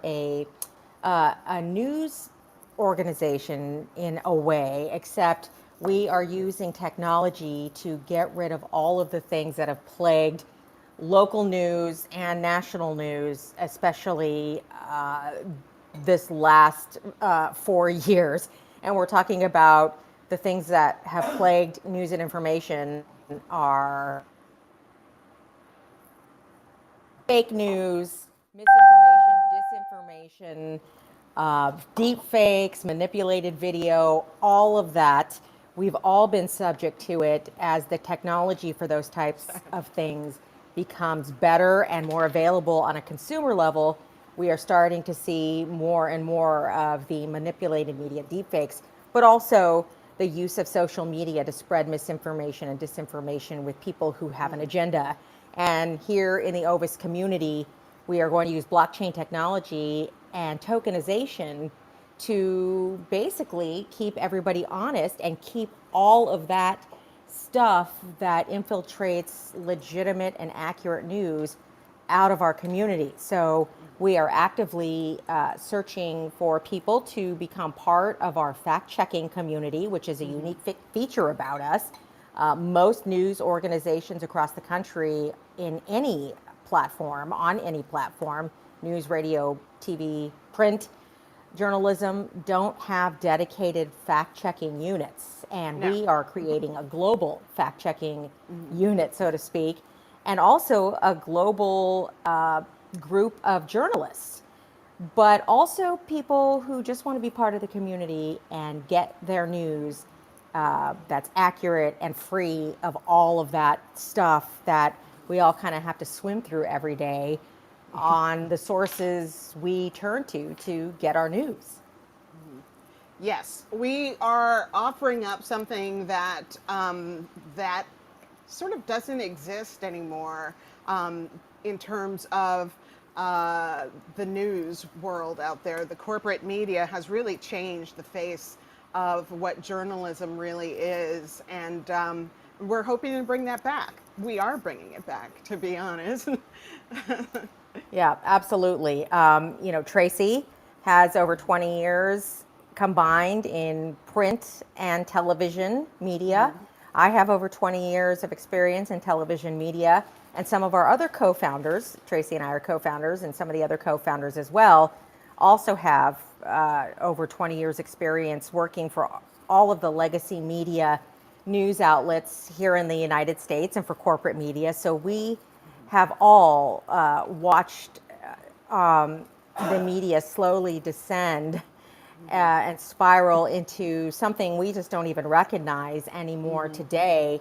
a news organization in a way, except we are using technology to get rid of all of the things that have plagued local news and national news, especially this last 4 years. And we're talking about the things that have plagued news and information are fake news, misinformation, disinformation, deep fakes, manipulated video, all of that. We've all been subject to it as the technology for those types of things becomes better and more available on a consumer level. We are starting to see more and more of the manipulated media, deep fakes, but also the use of social media to spread misinformation and disinformation with people who have an agenda. And here in the Ovis community, we are going to use blockchain technology and tokenization to basically keep everybody honest and keep all of that stuff that infiltrates legitimate and accurate news out of our community. So we are actively searching for people to become part of our fact-checking community, which is a unique feature about us. Most news organizations across the country in any platform, on any platform, news, radio, TV, print, journalism, don't have dedicated fact-checking units. And we are creating a global fact-checking unit, so to speak, and also a global group of journalists, but also people who just want to be part of the community and get their news that's accurate and free of all of that stuff that we all kind of have to swim through every day on the sources we turn to get our news. Yes, we are offering up something that that sort of doesn't exist anymore in terms of the news world out there. The corporate media has really changed the face of what journalism really is, and we're hoping to bring that back. We are bringing it back, to be honest. Yeah, absolutely. Tracy has over 20 years combined in print and television media. I have over 20 years of experience in television media, and some of our other co-founders, Tracy and I are co-founders, and some of the other co-founders as well, also have over 20 years experience working for all of the legacy media news outlets here in the United States and for corporate media. So we have all watched the media slowly descend and spiral into something we just don't even recognize anymore today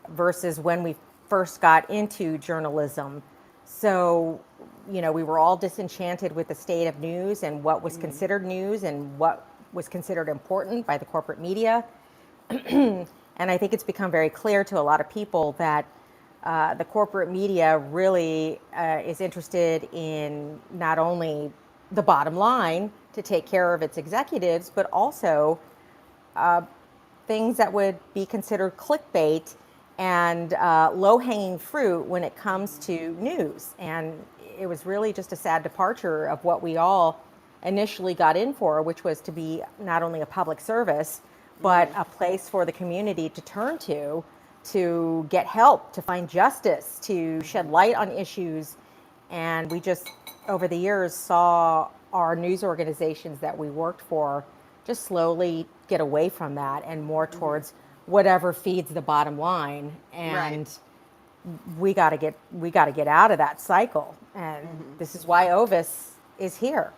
versus when we first got into journalism. So, we were all disenchanted with the state of news and what was considered news and what was considered important by the corporate media. And I think it's become very clear to a lot of people that the corporate media really is interested in not only the bottom line to take care of its executives, but also things that would be considered clickbait and low-hanging fruit when it comes to news. And it was really just a sad departure of what we all initially got in for, which was to be not only a public service, but a place for the community to turn to get help, to find justice, to shed light on issues. And we just, over the years, saw our news organizations that we worked for just slowly get away from that and more towards whatever feeds the bottom line. And we got to get out of that cycle. And this is why Ovis is here.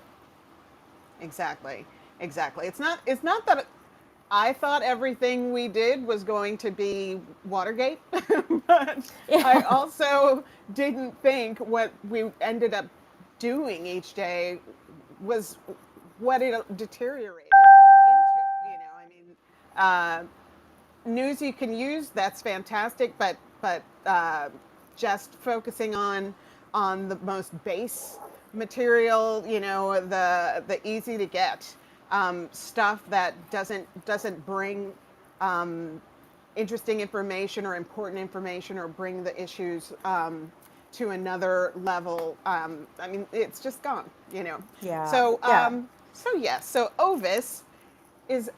Exactly. It's not that I thought everything we did was going to be Watergate, but I also didn't think what we ended up doing each day was what it deteriorated into. News you can use, that's fantastic, but just focusing on the most base material, the easy to get stuff that doesn't bring interesting information or important information or bring the issues to another level. I mean, it's just gone, you know. Yeah. So, Yeah. yes, so Ovis is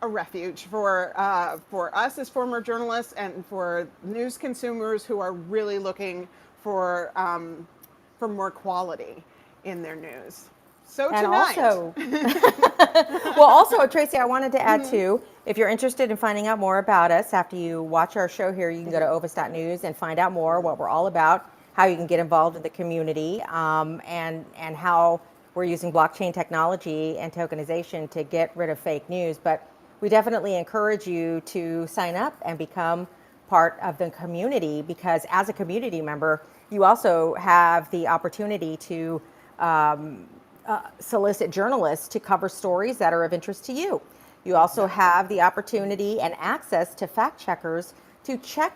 a refuge for us as former journalists and for news consumers who are really looking for more quality in their news. So And tonight, also, well, also, Tracy, I wanted to add too, if you're interested in finding out more about us after you watch our show here, you can go to ovis.news and find out more what we're all about, how you can get involved in the community, and how we're using blockchain technology and tokenization to get rid of fake news. But we definitely encourage you to sign up and become part of the community, because as a community member, you also have the opportunity to solicit journalists to cover stories that are of interest to you. You also have the opportunity and access to fact checkers to check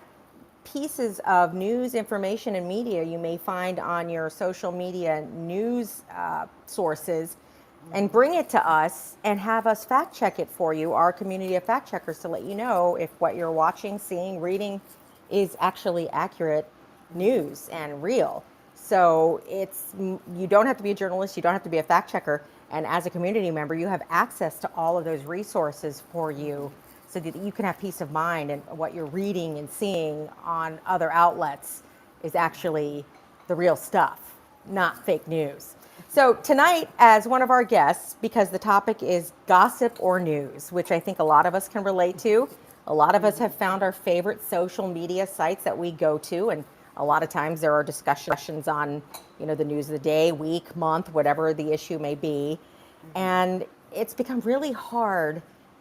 pieces of news, information, and media you may find on your social media news sources, and bring it to us and have us fact check it for you, our community of fact checkers, to let you know if what you're watching, seeing, reading is actually accurate news and real. So you don't have to be a journalist, you don't have to be a fact checker, and as a community member, you have access to all of those resources for you, so that you can have peace of mind, and what you're reading and seeing on other outlets is actually the real stuff, not fake news. So tonight, as one of our guests, because the topic is gossip or news, which I think a lot of us can relate to, a lot of us have found our favorite social media sites that we go to, and a lot of times there are discussions on, the news of the day, week, month, whatever the issue may be. And it's become really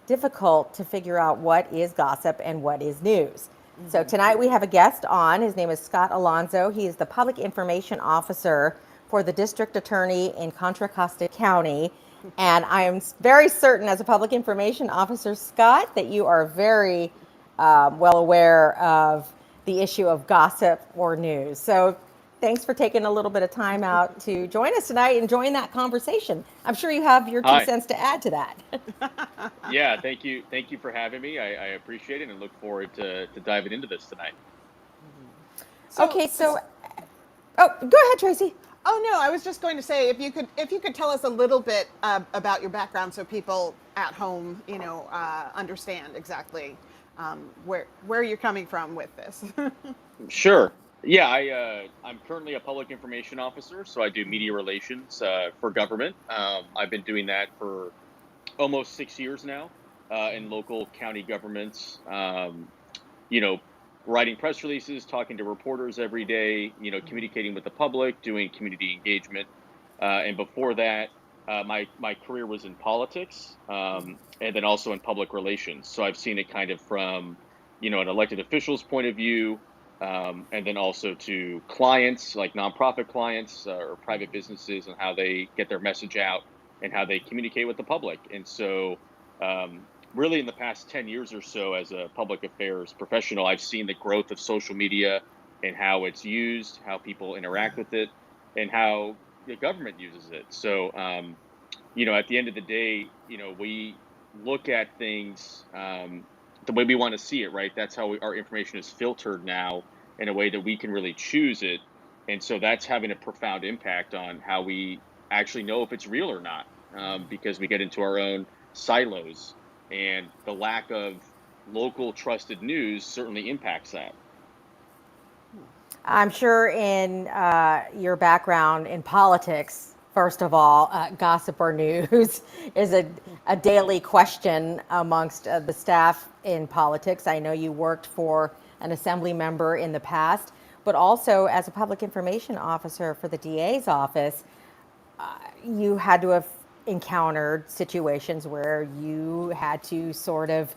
difficult to figure out what is gossip and what is news. So tonight we have a guest on. His name is Scott Alonso. He is the Public Information Officer for the District Attorney in Contra Costa County. And I am very certain, as a Public Information Officer, Scott, that you are very well aware of the issue of gossip or news. So thanks for taking a little bit of time out to join us tonight and join that conversation. I'm sure you have your two Hi. cents to add to that. Yeah, thank you. Thank you for having me. I appreciate it and look forward to diving into this tonight. so Okay, so, oh, go ahead, Tracy. oh no, I was just going to say if you could tell us a little bit about your background so people at home, understand exactly where you're coming from with this. Sure. Yeah, I'm currently a public information officer, so I do media relations for government. I've been doing that for almost 6 years now in local county governments. You know, writing press releases, talking to reporters every day. Communicating with the public, doing community engagement. And before that, my career was in politics, and then also in public relations. So I've seen it kind of from an elected official's point of view, and then also to clients like nonprofit clients or private businesses, and how they get their message out and how they communicate with the public. And so, really, in the past 10 years or so, as a public affairs professional, I've seen the growth of social media and how it's used, how people interact with it, and how the government uses it. So, at the end of the day, we look at things the way we want to see it, right? That's how our information is filtered now in a way that we can really choose it. And so that's having a profound impact on how we actually know if it's real or not, because we get into our own silos, and the lack of local trusted news certainly impacts that. I'm sure in your background in politics, first of all, gossip or news is a daily question amongst the staff in politics. I know you worked for an assembly member in the past, but also as a public information officer for the DA's office, you had to have encountered situations where you had to sort of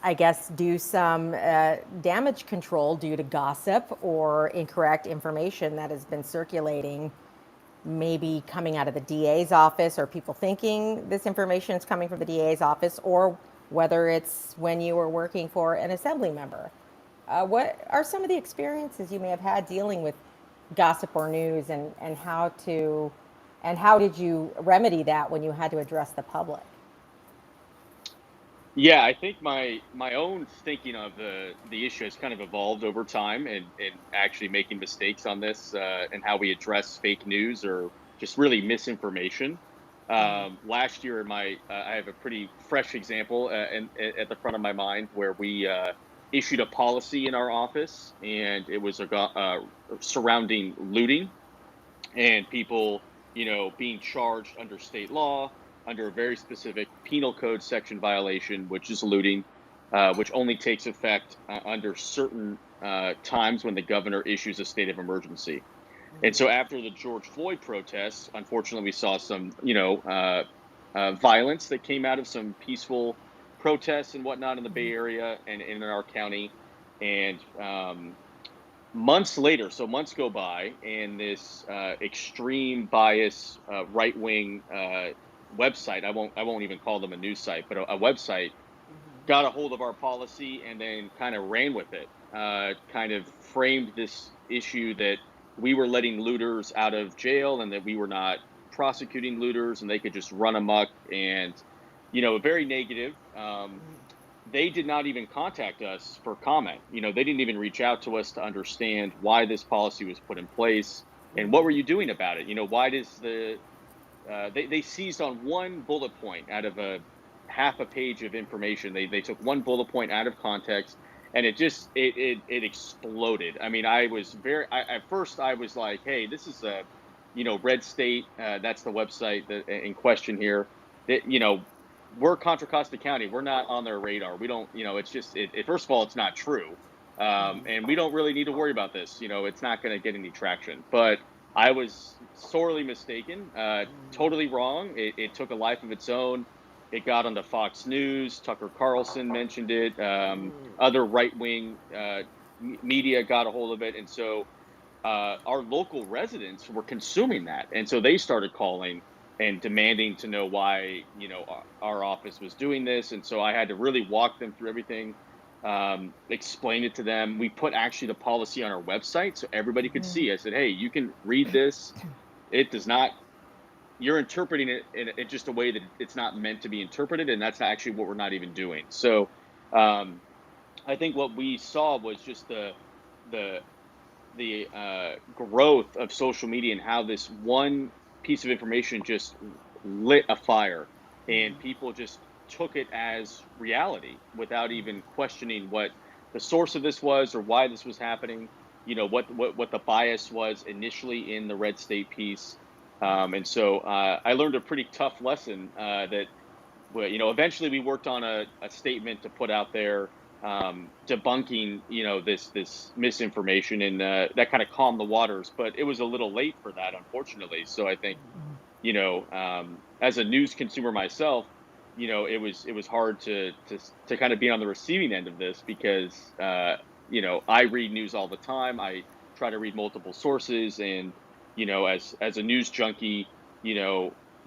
I guess, do some damage control due to gossip or incorrect information that has been circulating, maybe coming out of the DA's office, or people thinking this information is coming from the DA's office, or whether it's when you were working for an assembly member. What are some of the experiences you may have had dealing with gossip or news, and how did you remedy that when you had to address the public? Yeah, I think my own thinking of the issue has kind of evolved over time, and actually making mistakes on this, and how we address fake news or just really misinformation. Last year, I have a pretty fresh example, at the front of my mind where we issued a policy in our office, and it was surrounding looting and people, being charged under state law under a very specific penal code section violation, which is looting, which only takes effect under certain times when the governor issues a state of emergency. And so after the George Floyd protests, unfortunately, we saw some, violence that came out of some peaceful protests and whatnot in the Bay Area and in our county. And months later, so months go by, and this extreme bias right wing website, I won't even call them a news site, but a website, got a hold of our policy and then kind of ran with it. Kind of framed this issue that we were letting looters out of jail and that we were not prosecuting looters and they could just run amok, and very negative. They did not even contact us for comment. They didn't even reach out to us to understand why this policy was put in place and what were you doing about it. Why does they seized on one bullet point out of a half a page of information. They took one bullet point out of context, and it exploded. I mean, at first I was like, hey, this is a red state. That's the website that in question here. That we're Contra Costa County. We're not on their radar. We don't, it's just, first of all, it's not true. And we don't really need to worry about this. It's not going to get any traction. But I was sorely mistaken, totally wrong. It took a life of its own. It got onto Fox News. Tucker Carlson mentioned it. Other right wing media got a hold of it. And so our local residents were consuming that. And so they started calling and demanding to know why, our office was doing this. And so I had to really walk them through everything, explain it to them. We put actually the policy on our website so everybody could see. I said, hey, you can read this. It does not, you're interpreting it in just a way that it's not meant to be interpreted. And that's actually what we're not even doing. So I think what we saw was just the growth of social media and how this one piece of information just lit a fire, and people just took it as reality without even questioning what the source of this was or why this was happening. What the bias was initially in the red state piece. And so I learned a pretty tough lesson, that well, eventually we worked on a statement to put out there, debunking, this misinformation, and that kind of calmed the waters. But it was a little late for that, unfortunately. So I think, as a news consumer myself, it was hard to kind of be on the receiving end of this because, I read news all the time. I try to read multiple sources, and as a news junkie,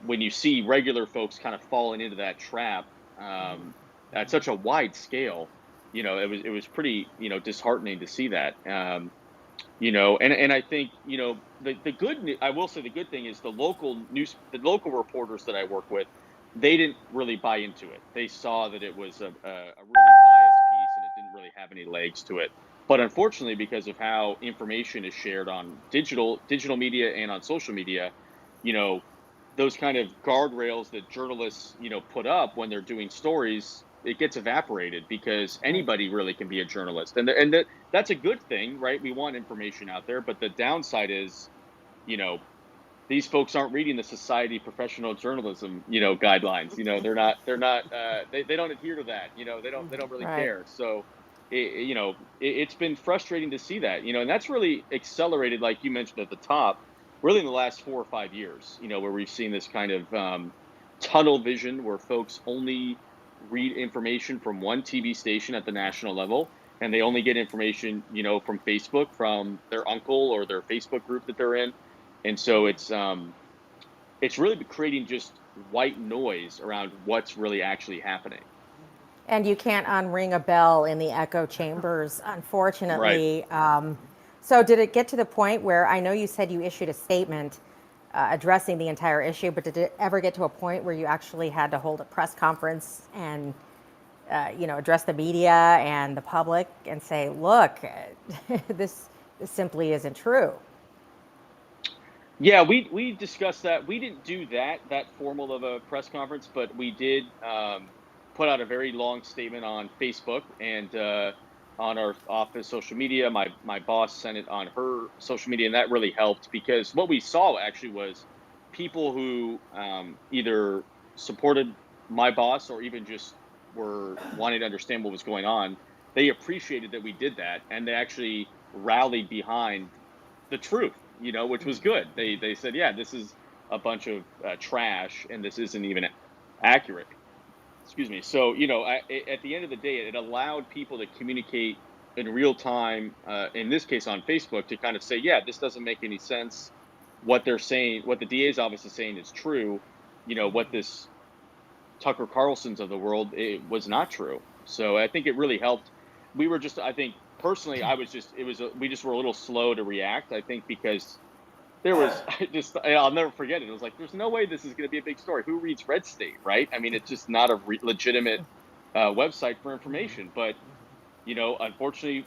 when you see regular folks kind of falling into that trap, at such a wide scale, it was pretty, disheartening to see that. And I think, the I will say the good thing is the local reporters that I work with, they didn't really buy into it. They saw that it was a really biased piece and it didn't really have any legs to it. But unfortunately, because of how information is shared on digital media and on social media, you know, those kind of guardrails that journalists, put up when they're doing stories, it gets evaporated because Right. anybody really can be a journalist. That's a good thing, right? We want information out there, but the downside is, you know, these folks aren't reading the Society of Professional Journalism, guidelines. They don't adhere to that. They don't really Right. care. So, it's been frustrating to see that, and that's really accelerated, like you mentioned at the top, really in the last 4 or 5 years, where we've seen this kind of tunnel vision where folks only read information from one TV station at the national level, and they only get information, from Facebook, from their uncle or their Facebook group that they're in. And so it's really creating just white noise around what's really actually happening. And you can't unring a bell in the echo chambers, Right. unfortunately. So, did it get to the point where I know you said you issued a statement addressing the entire issue, but did it ever get to a point where you actually had to hold a press conference and address the media and the public and say, look, this simply isn't true. Yeah, we discussed that. We didn't do that formal of a press conference, but we did put out a very long statement on Facebook and on our office social media. My boss sent it on her social media, and that really helped because what we saw actually was people who either supported my boss or even just were wanting to understand what was going on. They appreciated that we did that, and they actually rallied behind the truth, which was good. They said, yeah, this is a bunch of trash, and this isn't even accurate. Excuse me. So, at the end of the day, it allowed people to communicate in real time. In this case, on Facebook, to kind of say, yeah, this doesn't make any sense. What they're saying, what the DA's office is saying, is true. What this Tucker Carlson's of the world, it was not true. So I think it really helped. We were just, I think personally, I was just, it was, we just were a little slow to react. I think because there was I'll never forget it. It was like, there's no way this is going to be a big story. Who reads Red State, right? I mean, it's just not a legitimate website for information. But, unfortunately,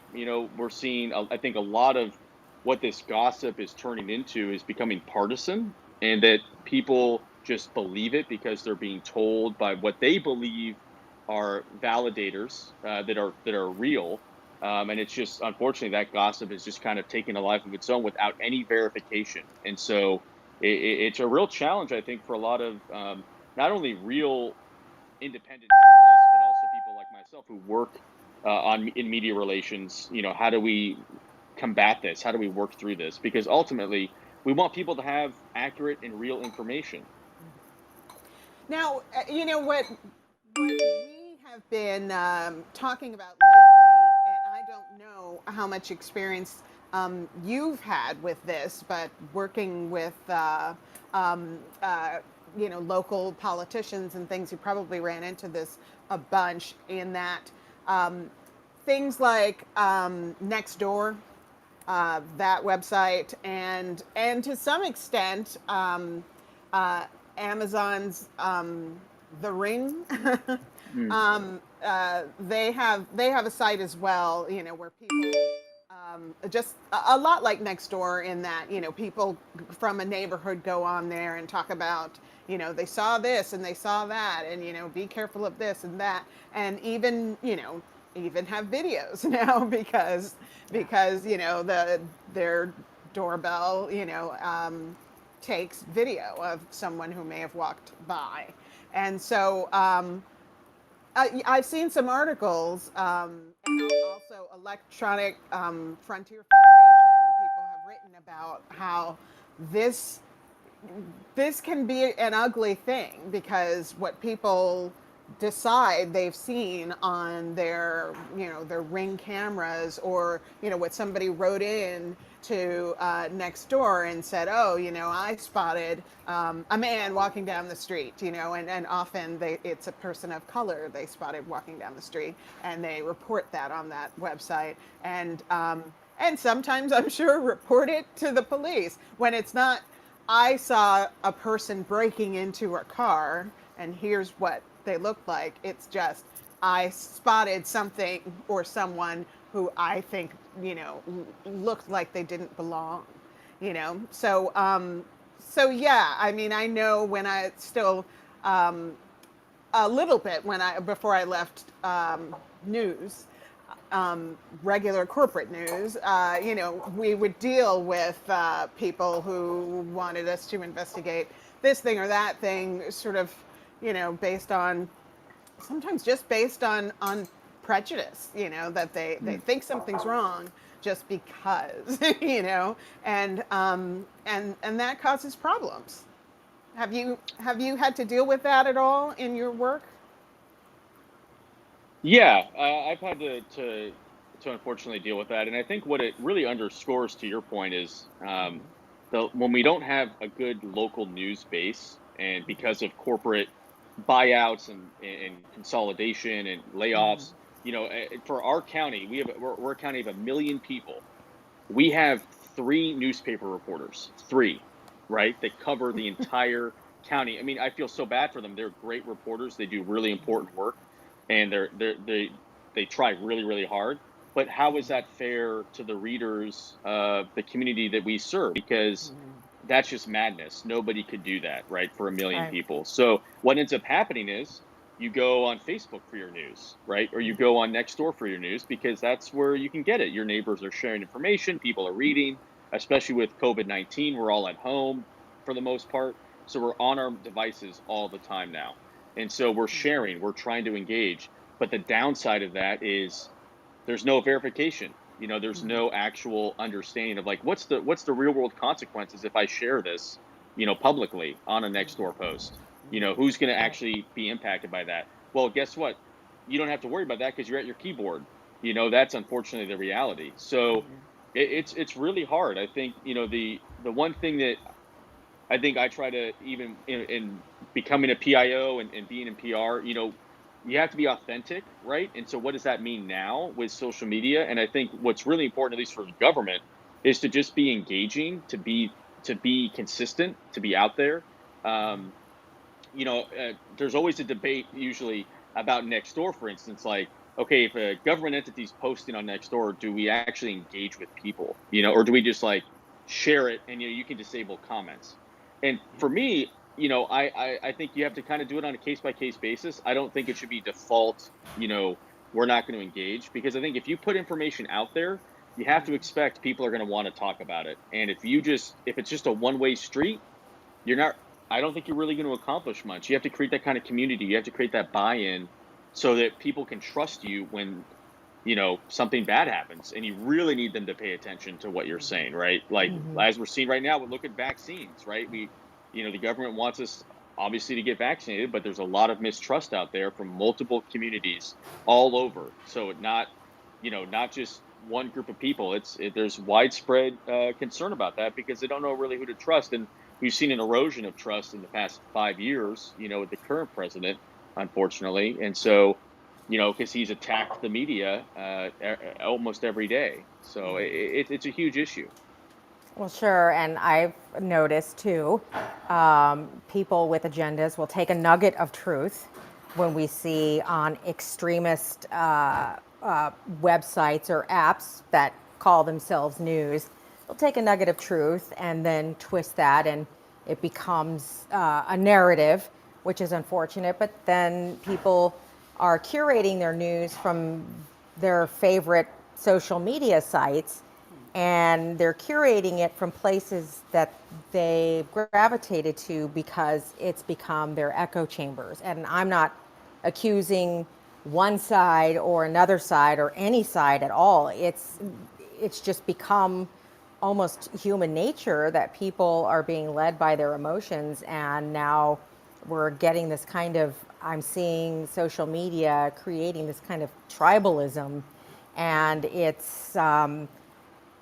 we're seeing, I think a lot of what this gossip is turning into is becoming partisan, and that people just believe it because they're being told by what they believe are validators that are real. And it's just, unfortunately, that gossip is just kind of taking a life of its own without any verification. And so it's a real challenge, I think, for a lot of not only real independent journalists, but also people like myself who work in media relations. How do we combat this? How do we work through this? Because ultimately, we want people to have accurate and real information. Now, what we have been talking about lately, and I don't know how much experience you've had with this, but working with local politicians and things, you probably ran into this a bunch. In that things like Nextdoor, that website, and to some extent Amazon's The Ring. Mm. They have a site as well, where people just a lot like Nextdoor, in that people from a neighborhood go on there and talk about they saw this and they saw that, and be careful of this and that, and even have videos now because their doorbell takes video of someone who may have walked by. And so I've seen some articles, and also Electronic Frontier Foundation people have written about how this can be an ugly thing, because what people decide they've seen on their Ring cameras, or what somebody wrote in to Nextdoor and said, oh, I spotted a man walking down the street, and often it's a person of color they spotted walking down the street, and they report that on that website, and sometimes, I'm sure, report it to the police, when it's not, I saw a person breaking into a car and here's what they looked like. It's just, I spotted something or someone who I think, looked like they didn't belong, So yeah, I mean, I know when I still, a little bit before I left news, regular corporate news, we would deal with people who wanted us to investigate this thing or that thing, sort of, based on, sometimes just based on prejudice, that they think something's wrong just because, and that causes problems. Have you had to deal with that at all in your work? Yeah, I've had to unfortunately deal with that, and I think what it really underscores, to your point, is when we don't have a good local news base, and because of corporate buyouts and consolidation and layoffs, for our county, we're a county of 1 million people. We have 3 newspaper reporters, right, that cover the entire county. I mean, I feel so bad for them. They're great reporters. They do really important work. and they try really, really hard. But how is that fair to the readers of the community that we serve? Because that's just madness. Nobody could do that, right, for a million Right. people. So what ends up happening is you go on Facebook for your news, right? Or you go on Nextdoor for your news because that's where you can get it. Your neighbors are sharing information, people are reading, especially with COVID-19. We're all at home for the most part. So we're on our devices all the time now. And so we're sharing, we're trying to engage. But the downside of that is there's no verification. There's no actual understanding of like what's the real world consequences if I share this, publicly on a Nextdoor post. Who's going to Right. actually be impacted by that? Well, guess what? You don't have to worry about that because you're at your keyboard. That's unfortunately the reality. So it's really hard. I think the one thing that I think I try to even in becoming a PIO and being in PR, you have to be authentic, right? And so what does that mean now with social media? And I think what's really important, at least for the government, is to just be engaging, to be consistent, to be out there. Um, there's always a debate usually about Nextdoor, for instance, like, okay, if a government entity is posting on Nextdoor, do we actually engage with people, or do we just like share it and you can disable comments? And for me, I think you have to kind of do it on a case by case basis. I don't think it should be default, we're not going to engage, because I think if you put information out there, you have to expect people are going to want to talk about it. And if it's just a one-way street, you're not I don't think you're really going to accomplish much. You have to create that kind of community. You have to create that buy-in so that people can trust you when, something bad happens, and you really need them to pay attention to what you're saying, right? Like as we're seeing right now, we look at vaccines, right? The government wants us obviously to get vaccinated, but there's a lot of mistrust out there from multiple communities all over. So not just one group of people. There's widespread concern about that because they don't know really who to trust, and we've seen an erosion of trust in the past 5 years. With the current president, unfortunately, and so because he's attacked the media almost every day, so it's a huge issue. Well, sure. And I've noticed too, people with agendas will take a nugget of truth when we see on extremist websites or apps that call themselves news. They'll take a nugget of truth and then twist that, and it becomes a narrative, which is unfortunate. But then people are curating their news from their favorite social media sites, and they're curating it from places that they gravitated to because it's become their echo chambers. And I'm not accusing one side or another side or any side at all. It's just become almost human nature that people are being led by their emotions, and now we're getting this kind of, I'm seeing social media creating this kind of tribalism, and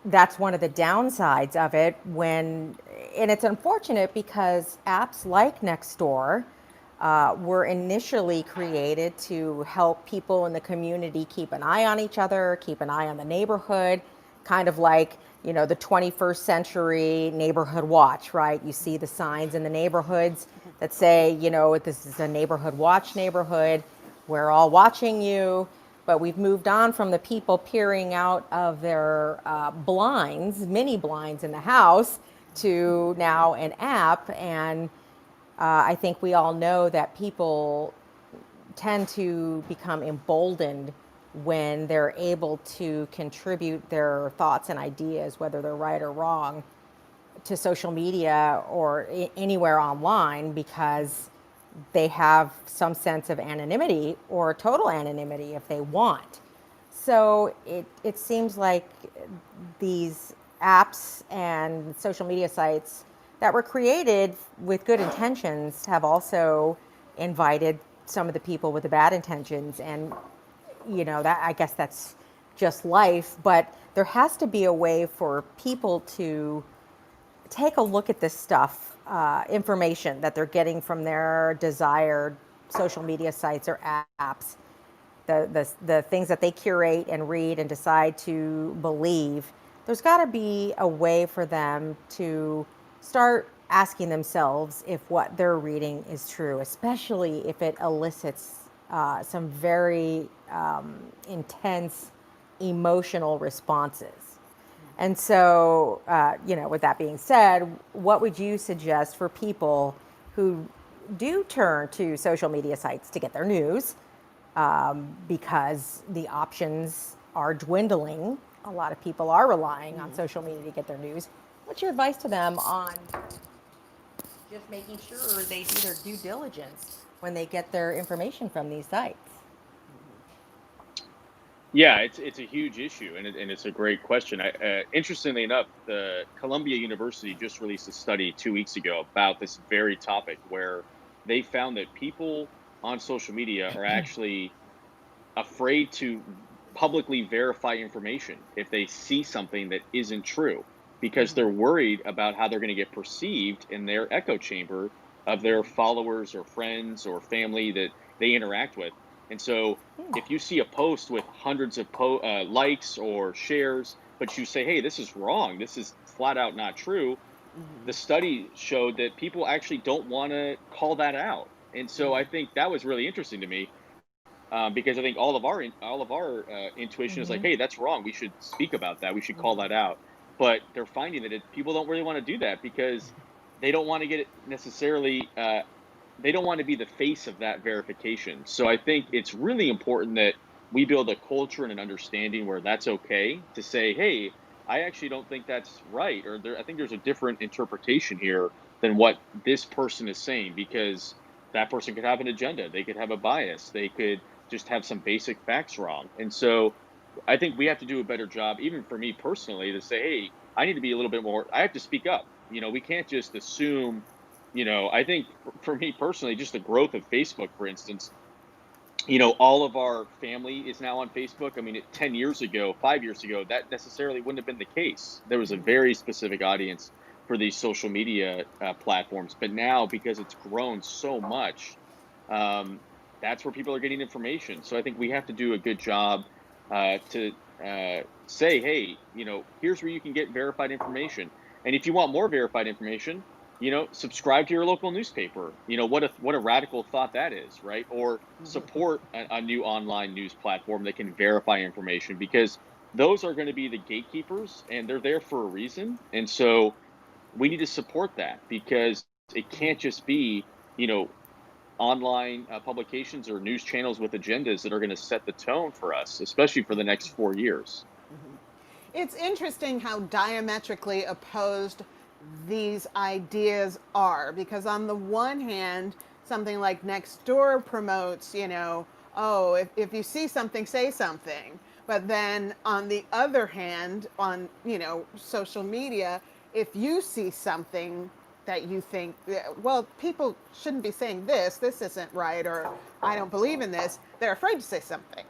that's one of the downsides of it. And it's unfortunate because apps like Nextdoor were initially created to help people in the community keep an eye on each other, keep an eye on the neighborhood, kind of like, the 21st century neighborhood watch, right? You see the signs in the neighborhoods that say, this is a neighborhood watch neighborhood. We're all watching you. But we've moved on from the people peering out of their blinds, mini blinds in the house, to now an app. And I think we all know that people tend to become emboldened when they're able to contribute their thoughts and ideas, whether they're right or wrong, to social media or anywhere online, because they have some sense of anonymity or total anonymity if they want. So it seems like these apps and social media sites that were created with good intentions have also invited some of the people with the bad intentions. And that, I guess that's just life, but there has to be a way for people to take a look at this stuff, information that they're getting from their desired social media sites or apps, the things that they curate and read and decide to believe. There's got to be a way for them to start asking themselves if what they're reading is true, especially if it elicits some very intense emotional responses. And so, with that being said, what would you suggest for people who do turn to social media sites to get their news because the options are dwindling? A lot of people are relying on social media to get their news. What's your advice to them on just making sure they do their due diligence when they get their information from these sites? Yeah, it's a huge issue, and it's a great question. Interestingly enough, the Columbia University just released a study 2 weeks ago about this very topic, where they found that people on social media are actually afraid to publicly verify information if they see something that isn't true, because they're worried about how they're going to get perceived in their echo chamber of their followers or friends or family that they interact with. And so if you see a post with hundreds of likes or shares, but you say, hey, this is wrong, this is flat out not true, the study showed that people actually don't want to call that out. And so I think that was really interesting to me, because I think all of our intuition is like, hey, that's wrong. We should speak about that. We should call that out. But they're finding that people don't really want to do that, because they don't want to get it necessarily. They don't want to be the face of that verification. So I think it's really important that we build a culture and an understanding where that's okay to say, hey, I actually don't think that's right, or I think there's a different interpretation here than what this person is saying, because that person could have an agenda, they could have a bias, they could just have some basic facts wrong. And so I think we have to do a better job, even for me personally, to say, hey, I need to be a little bit more, I have to speak up. We can't just assume, I think for me personally, just the growth of Facebook, for instance, all of our family is now on Facebook. I mean, 10 years ago, 5 years ago, that necessarily wouldn't have been the case. There was a very specific audience for these social media platforms. But now, because it's grown so much, um, that's where people are getting information. So I think we have to do a good job to say, hey, here's where you can get verified information. And if you want more verified information, subscribe to your local newspaper. What a radical thought that is, right? Or support a new online news platform that can verify information, because those are going to be the gatekeepers, and they're there for a reason. And so we need to support that, because it can't just be, online publications or news channels with agendas that are going to set the tone for us, especially for the next 4 years. It's interesting how diametrically opposed these ideas are, because on the one hand, something like Nextdoor promotes, oh, if you see something, say something. But then on the other hand, on, social media, if you see something that you think, well, people shouldn't be saying this isn't right, or I don't believe in this, they're afraid to say something.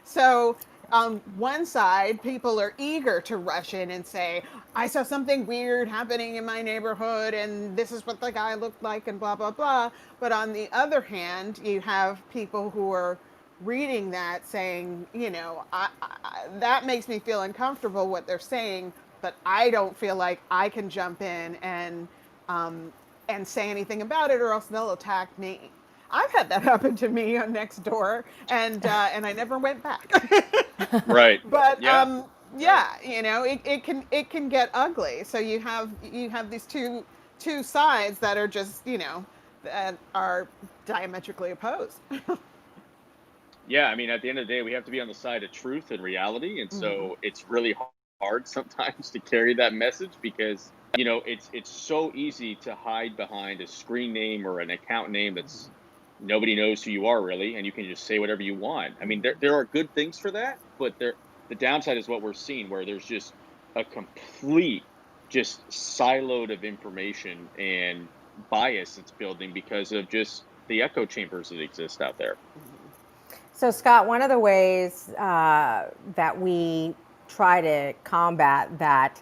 So on one side, people are eager to rush in and say, I saw something weird happening in my neighborhood, and this is what the guy looked like, and blah, blah, blah. But on the other hand, you have people who are reading that saying, that makes me feel uncomfortable what they're saying, but I don't feel like I can jump in and say anything about it, or else they'll attack me. I've had that happen to me on Nextdoor, and I never went back. Right. But Yeah. yeah, it can get ugly. So you have these two sides that are just that are diametrically opposed. Yeah, I mean, at the end of the day, we have to be on the side of truth and reality, and so it's really hard sometimes to carry that message, because it's so easy to hide behind a screen name or an account name that's nobody knows who you are really, and you can just say whatever you want. I mean, there are good things for that, but the downside is what we're seeing, where there's just a complete just siloed of information and bias that's building because of just the echo chambers that exist out there. So, Scott, one of the ways that we try to combat that,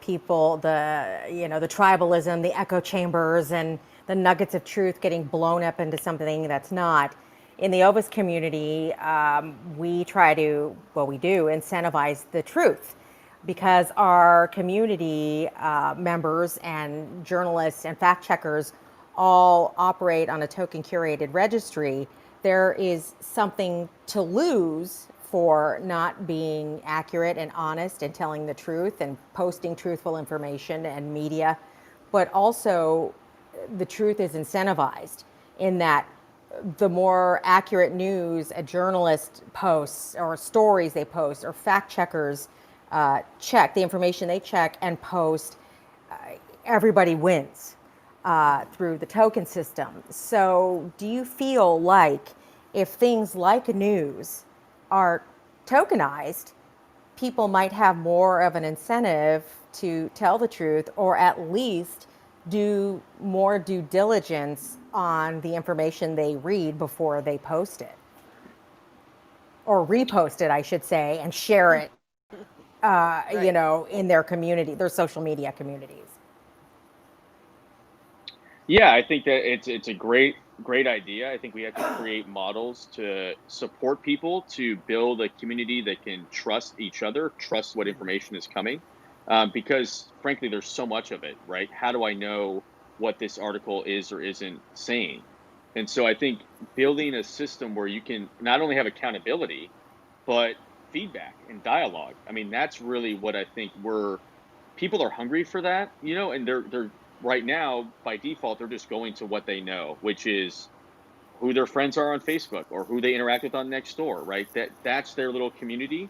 people, the tribalism, the echo chambers, and the nuggets of truth getting blown up into something that's not. In the Ovis community, we do incentivize the truth, because our community members and journalists and fact checkers all operate on a token curated registry, there is something to lose for not being accurate and honest and telling the truth and posting truthful information and media. But also, the truth is incentivized in that the more accurate news a journalist posts or stories they post or fact checkers check, the information they check and post, everybody wins through the token system. So do you feel like if things like news are tokenized, people might have more of an incentive to tell the truth, or at least do more due diligence on the information they read before they post it? Or repost it, I should say, and share it, Right. in their community, their social media communities. Yeah, I think that it's a great idea. I think we have to create models to support people to build a community that can trust each other, trust what information is coming, because frankly, there's so much of it, right? How do I know what this article is or isn't saying? And so I think building a system where you can not only have accountability, but feedback and dialogue. I mean, that's really what I think people are hungry for that, and they're right now by default they're just going to what they know, which is who their friends are on Facebook or who they interact with on next door, right? That's their little community,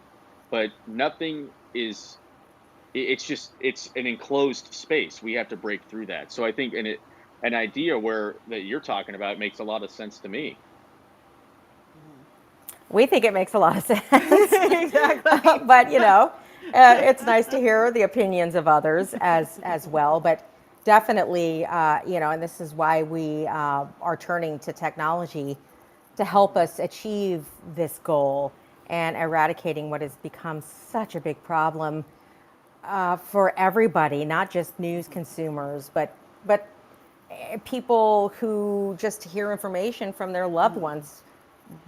but nothing is it's an enclosed space. We have to break through that. So I think an idea where that you're talking about makes a lot of sense to me. We think it makes a lot of sense. Exactly. But it's nice to hear the opinions of others as well. But definitely, and this is why we are turning to technology to help us achieve this goal and eradicating what has become such a big problem for everybody, not just news consumers, but people who just hear information from their loved ones,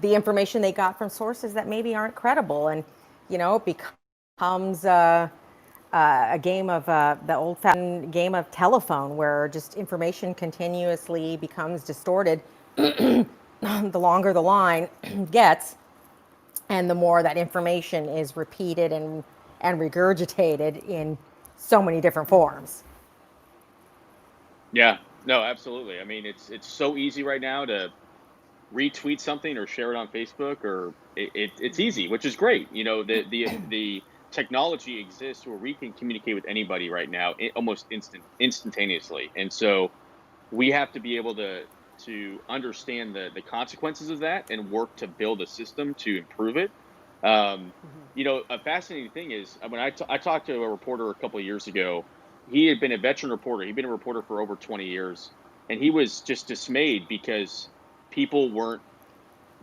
the information they got from sources that maybe aren't credible, and it becomes a game of the old-fashioned game of telephone, where just information continuously becomes distorted the longer the line gets, and the more that information is repeated and regurgitated in so many different forms. Yeah, no, absolutely. I mean, it's so easy right now to retweet something or share it on Facebook, or it's easy, which is great. The technology exists where we can communicate with anybody right now, almost instantaneously, and so we have to be able to understand the consequences of that and work to build a system to improve it. Um, a fascinating thing is when I talked to a reporter a couple of years ago. He had been a veteran reporter. He'd been a reporter for over 20 years, and he was just dismayed because people weren't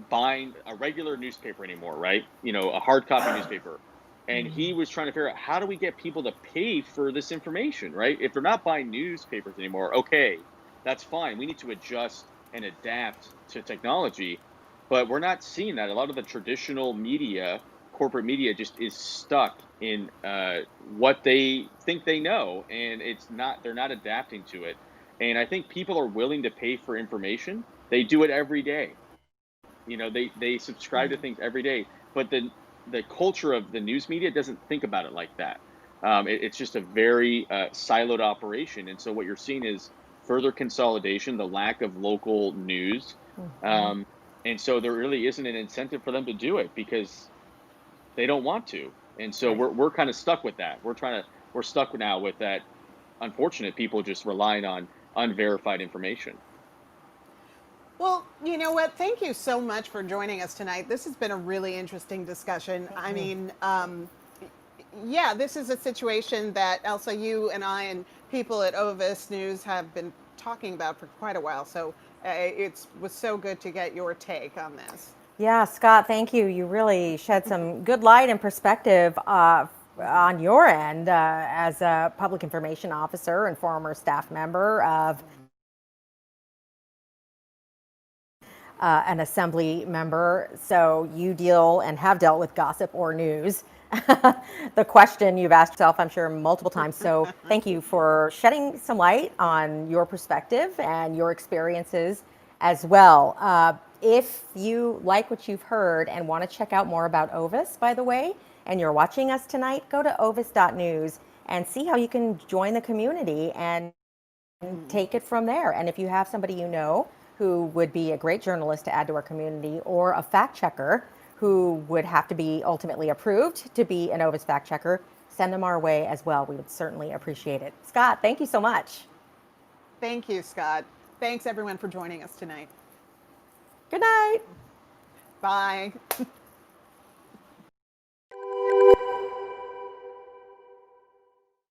buying a regular newspaper anymore, right? A hard copy newspaper. And he was trying to figure out, how do we get people to pay for this information, right? If they're not buying newspapers anymore, okay, that's fine. We need to adjust and adapt to technology, but we're not seeing that. A lot of the traditional media, corporate media, just is stuck in what they think they know, and they're not adapting to it. And I think people are willing to pay for information. They do it every day. They subscribe to things every day, but the culture of the news media doesn't think about it like that. It's just a very siloed operation, and so what you're seeing is further consolidation, the lack of local news, um, and so there really isn't an incentive for them to do it because they don't want to, and so Right. we're kind of stuck with that. We're stuck now with that. Unfortunate people just relying on unverified information. Well, you know what? Thank you so much for joining us tonight. This has been a really interesting discussion. I mean, yeah, this is a situation that Elsa, you and I and people at Ovis News have been talking about for quite a while. So it was so good to get your take on this. Yeah, Scott, thank you. You really shed some good light and perspective on your end as a public information officer and former staff member of an assembly member. So you deal and have dealt with gossip or news the question you've asked yourself, I'm sure, multiple times. So thank you for shedding some light on your perspective and your experiences as well. If you like what you've heard and want to check out more about Ovis, by the way, and you're watching us tonight, go to ovis.news and see how you can join the community and take it from there. And if you have somebody you know who would be a great journalist to add to our community, or a fact checker who would have to be ultimately approved to be an Ovis fact checker, send them our way as well. We would certainly appreciate it. Scott, thank you so much. Thank you, Scott. Thanks everyone for joining us tonight. Good night. Bye.